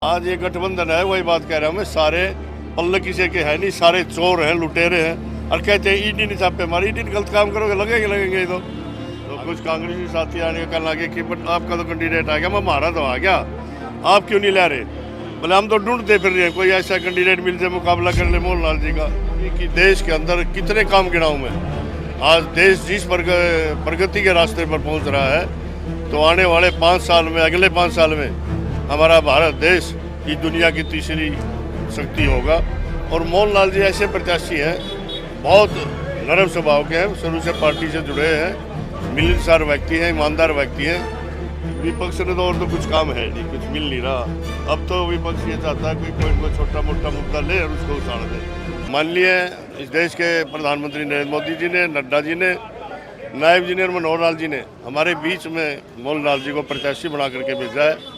आज ये गठबंधन है, वही बात कह रहा हूँ मैं। सारे पल्ले किसी के है नहीं, सारे चोर हैं, लुटेरे हैं। और कहते हैं ईडी नहीं छापे मारे, ईडी गलत काम करोगे लगेंगे तो कुछ कांग्रेसी साथी आने का कल आगे कि बट आपका तो कैंडिडेट आ गया, मैं हमारा तो आ गया, आप क्यों नहीं ला रहे? बोले हम तो ढूंढते फिर रहे हैं, कोई ऐसा कैंडिडेट मिल जाए मुकाबला कर ले मोहन लाल जी का। कि देश के अंदर कितने काम गिनाऊँ मैं। आज देश जिस प्रगति के रास्ते पर पहुँच रहा है, तो आने वाले 5 साल में, अगले 5 साल में हमारा भारत देश इस दुनिया की तीसरी शक्ति होगा। और मोहन लाल जी ऐसे प्रत्याशी हैं, बहुत नरम स्वभाव के हैं, शुरू से पार्टी से जुड़े हैं, मिलनसार व्यक्ति हैं, ईमानदार व्यक्ति हैं। विपक्ष ने तो और तो कुछ काम है नहीं, कुछ मिल नहीं रहा। अब तो विपक्ष ये चाहता है कोई छोटा मोटा मुद्दा ले और उसको उछाल दे। मान लिए इस देश के प्रधानमंत्री नरेंद्र मोदी जी ने, नड्डा जी ने, नायब जी ने और मनोहर लाल जी ने हमारे बीच में मोहन लाल जी को प्रत्याशी बना करके भेजा है।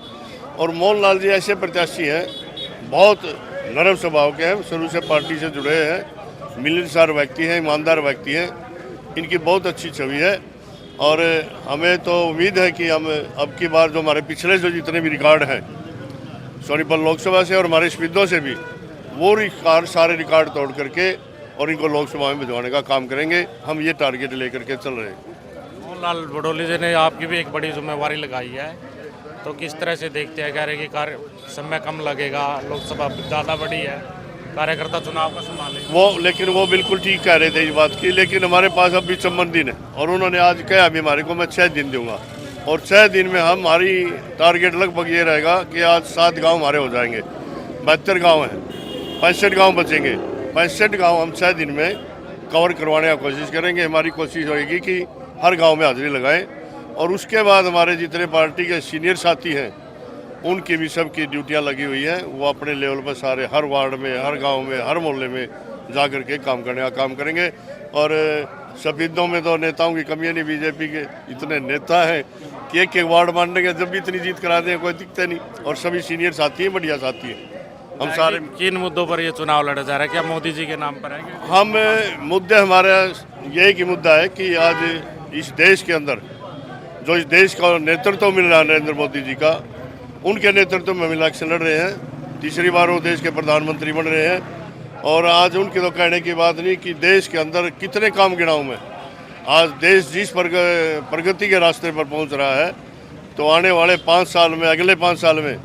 और मोहन लाल जी ऐसे प्रत्याशी हैं, बहुत नरम स्वभाव के हैं, शुरू से पार्टी से जुड़े हैं, मिलनसार व्यक्ति हैं, ईमानदार व्यक्ति हैं। इनकी बहुत अच्छी छवि है और हमें तो उम्मीद है कि हम अब की बार जो हमारे पिछले जो जितने भी रिकॉर्ड हैं सोनीपत लोकसभा से और हमारे स्पिद्दों से भी, वो रिकॉर्ड सारे रिकॉर्ड तोड़ करके और इनको लोकसभा में भिजवाने का काम करेंगे। हम ये टारगेट लेकर के चल रहे हैं। मोहन लाल भड़ोली जी ने आपकी भी एक बड़ी जिम्मेवारी लगाई है, तो किस तरह से देखते हैं? कह रहे कि कार्य समय कम लगेगा, लोकसभा ज़्यादा बड़ी है, कार्यकर्ता चुनाव का संभालेंगे। लेकिन वो बिल्कुल ठीक कह रहे थे इस बात की, लेकिन हमारे पास अभी 54 दिन है और उन्होंने आज कहा अभी हमारे को मैं 6 दिन दूंगा। और 6 दिन में हमारी टारगेट लगभग ये रहेगा कि आज 7 गाँव हमारे हो जाएंगे। 72 गाँव हैं, 65 गाँव बचेंगे। 65 गाँव हम 6 दिन में कवर करवाने का कोशिश करेंगे। हमारी कोशिश होगी कि हर गाँव में हाजिरी लगाएं। और उसके बाद हमारे जितने पार्टी के सीनियर साथी हैं, उनकी भी सबकी ड्यूटियां लगी हुई हैं। वो अपने लेवल पर सारे हर वार्ड में, हर गांव में, हर मोहल्ले में जा कर के काम करने का काम करेंगे। और सफेदों में तो नेताओं की कमी नहीं, बीजेपी के इतने नेता हैं कि एक वार्ड मानने के जब भी इतनी जीत करा दें कोई दिखते नहीं। और सभी सीनियर साथी हैं, बढ़िया साथी हैं। हम सारे किन मुद्दों पर ये चुनाव लड़ा जा रहा है? क्या मोदी जी के नाम पर है? हम मुद्दे हमारा यही की मुद्दा है कि आज इस देश के अंदर जो इस देश का नेतृत्व मिल रहा है नरेंद्र मोदी जी का, उनके नेतृत्व में हम इलेक्शन लड़ रहे हैं। तीसरी बार वो देश के प्रधानमंत्री बन रहे हैं। और आज उनके तो कहने की बात नहीं कि देश के अंदर कितने काम गिनाऊं मैं। आज देश जिस प्रगति के रास्ते पर पहुंच रहा है, तो आने वाले 5 साल में, अगले 5 साल में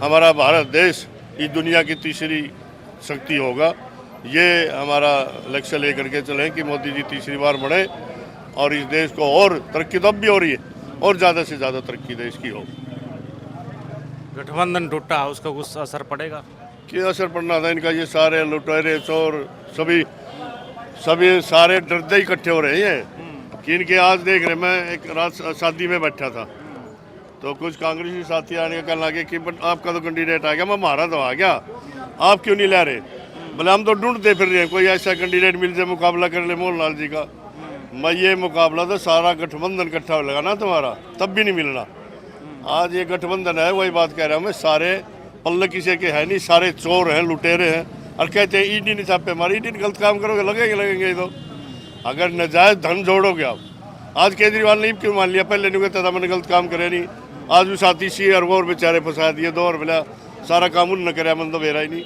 हमारा भारत देश इस दुनिया की तीसरी शक्ति होगा। ये हमारा लक्ष्य लेकर के चलें कि मोदी जी तीसरी बार बढ़े और इस देश को और तरक्की तो अब भी हो रही है और ज़्यादा से ज़्यादा तरक्की देश की हो। गठबंधन टूटा, उसका कुछ असर पड़ेगा? क्या असर पड़ना था? इनका ये सारे लुटेरे चोर सभी सारे डरते इकट्ठे हो रहे हैं कि इनके आज देख रहे। मैं एक रात शादी में बैठा था, तो कुछ कांग्रेसी साथी आने का कल आगे कि बट आपका तो कैंडिडेट आ गया, मैं हमारा तो आ गया, आप क्यों नहीं ला रहे? बोले हम तो ढूंढते फिर रहे हैं, कोई ऐसा कैंडिडेट मिल जाए मुकाबला कर ले मोहन लाल जी का। मैं ये मुकाबला तो सारा गठबंधन इकट्ठा लगाना तुम्हारा, तब भी नहीं मिलना। आज ये गठबंधन है, वही बात कह रहा हूँ मैं। सारे पल्ले किसी के है नहीं, सारे चोर हैं, लुटेरे हैं। और कहते हैं ईडी नहीं छापे मारे, ईडी गलत काम करोगे लगेंगे तो। अगर नाजायज धन जोड़ोगे आप, आज केजरीवाल ने क्यों मान लिया? पहले नहीं कहता था मैंने गलत काम करे नहीं, आज भी साथी सी और बेचारे फंसा दिए 2 और बोला सारा काम उन्होंने कराया, मन तो मेरा ही नहीं।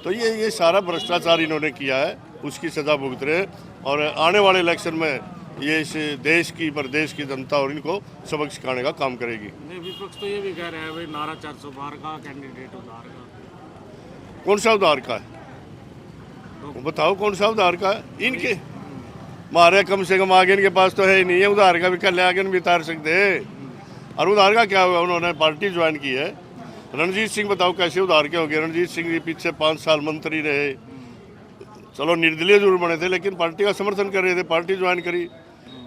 तो ये सारा भ्रष्टाचार इन्होंने किया है, उसकी सजा भुगत रहे हैं। और आने वाले इलेक्शन में ये इस देश की, प्रदेश की जनता और इनको सबक सिखाने का काम करेगी। विपक्ष तो ये भी कह रहे हैं भाई नारा 400 पार का, कैंडिडेट उधार का। कौन सा उधार का है? तो बताओ कौन सा उधार का है? इनके मारे कम से कम आगे इनके पास तो है ही नहीं है। उधार का भी कल आगे नहीं उतार सकते। और उधार का क्या हुआ? उन्होंने पार्टी ज्वाइन की है। रणजीत सिंह बताओ कैसे उधार के हो गए? रणजीत सिंह जी पीछे 5 साल मंत्री रहे, चलो निर्दलीय जरूर बने थे लेकिन पार्टी का समर्थन कर रहे थे, पार्टी ज्वाइन करी।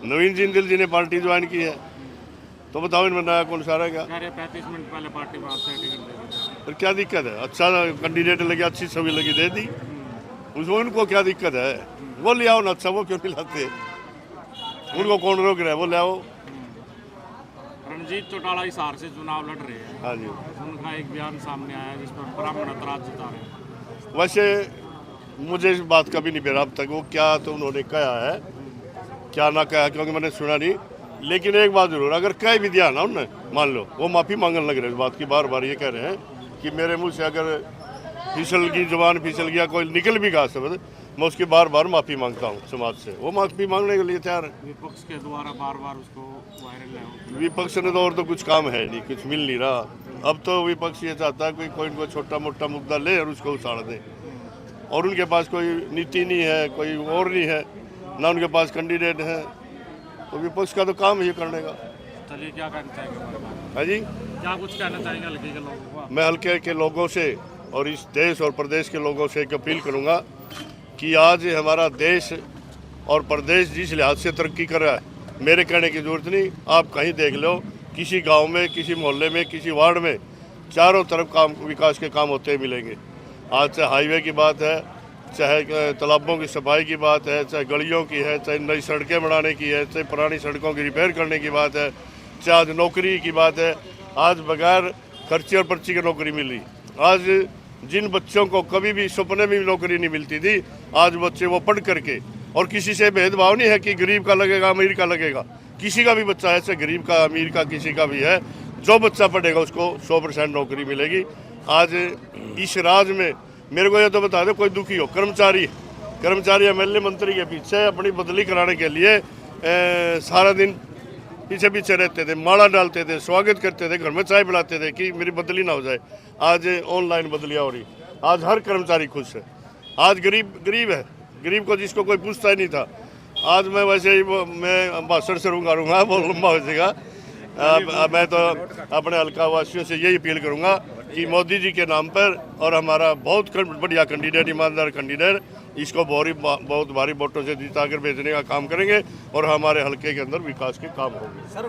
नवीन जिंदल जी ने पार्टी ज्वाइन की है। तो बताओ इनमें नया कौन सा रहेगा? 35 मिनट पहले पार्टी में आपसे टिकट दे दी। फिर क्या दिक्कत है? अच्छा कैंडिडेट लगे, अच्छी छवि लगी, दे दी। उसमें उनको क्या दिक्कत है? वो ले आओ ना। अच्छा वो क्यों नहीं लाते? उनको कौन रोक रहा है? वो ले आओ। रणजीत चौटाला हिसार से चुनाव लड़ रहे हैं। हाँ जी। उनका एक बयान सामने आया जिस पर ब्राह्मण ऐतराज जता रहे हैं। वैसे मुझे इस बात का भी नहीं मेरा अब तक वो क्या तो उन्होंने कहा है, क्या ना कहा, क्योंकि मैंने सुना नहीं। लेकिन एक बात जरूर, अगर कह भी दिया ना उन्होंने, मान लो वो माफ़ी मांगने लग रहे हैं, इस बात की बार बार ये कह रहे हैं कि मेरे मुंह से अगर फिसल की जुबान फिसल गया, कोई निकल भी गया शब्द, मैं उसकी बार बार माफ़ी मांगता हूँ समाज से। वो माफ़ी मांगने के लिए तैयार है। विपक्ष के द्वारा बार बार उसको वायरल है। विपक्ष ने तो और तो कुछ काम है नहीं, कुछ मिल नहीं रहा। अब तो विपक्ष ये चाहता है कोई कोई छोटा मोटा मुद्दा ले और उसको उछाल दे, और उनके पास कोई नीति नहीं है, कोई और नहीं है, ना उनके पास कैंडिडेट है। तो विपक्ष का तो काम है ये करने का। चलिए, क्या कहना चाहेंगे हमारे बारे में? है जी, क्या कुछ कहना चाहेंगे हल्के के लोगों को? मैं हल्के के लोगों से और इस देश और प्रदेश के लोगों से एक अपील करूंगा कि आज हमारा देश और प्रदेश जिस लिहाज से तरक्की कर रहा है, मेरे कहने की ज़रूरत नहीं, आप कहीं देख लो, किसी गांव में, किसी मोहल्ले में, किसी वार्ड में चारों तरफ काम, विकास के काम होते मिलेंगे। आज चाहे हाईवे की बात है, चाहे तालाबों की सफाई की बात है, चाहे गलियों की है, चाहे नई सड़कें बनाने की है, चाहे पुरानी सड़कों की रिपेयर करने की बात है, चाहे आज नौकरी की बात है। आज बगैर खर्चे और पर्ची की नौकरी मिली। आज जिन बच्चों को कभी भी सपने में भी नौकरी नहीं मिलती थी, आज बच्चे वो पढ़ करके, और किसी से भेदभाव नहीं है कि गरीब का लगेगा अमीर का लगेगा, किसी का भी बच्चा है, चाहे गरीब का अमीर का किसी का भी है, जो बच्चा पढ़ेगा उसको 100% नौकरी मिलेगी। आज इस राज्य में मेरे को ये तो बता दो, कोई दुखी हो, कर्मचारी एमएलए मंत्री के पीछे अपनी बदली कराने के लिए सारा दिन पीछे पीछे रहते थे, माला डालते थे, स्वागत करते थे, घर में चाय पिलाते थे कि मेरी बदली ना हो जाए। आज ऑनलाइन बदलियाँ हो रही, आज हर कर्मचारी खुश है। आज गरीब है, गरीब को जिसको कोई पूछता ही नहीं था। आज मैं वैसे ही मैं भाषण शुरू करूँगा, बहुत लंबा हो जाएगा। मैं तो अपने हल्का वासियों से यही अपील करूँगा कि मोदी जी के नाम पर, और हमारा बहुत बढ़िया कैंडिडेट, ईमानदार कैंडिडेट, इसको बहुत भारी वोटों से जिता कर भेजने का काम करेंगे और हमारे हल्के के अंदर विकास के काम होंगे।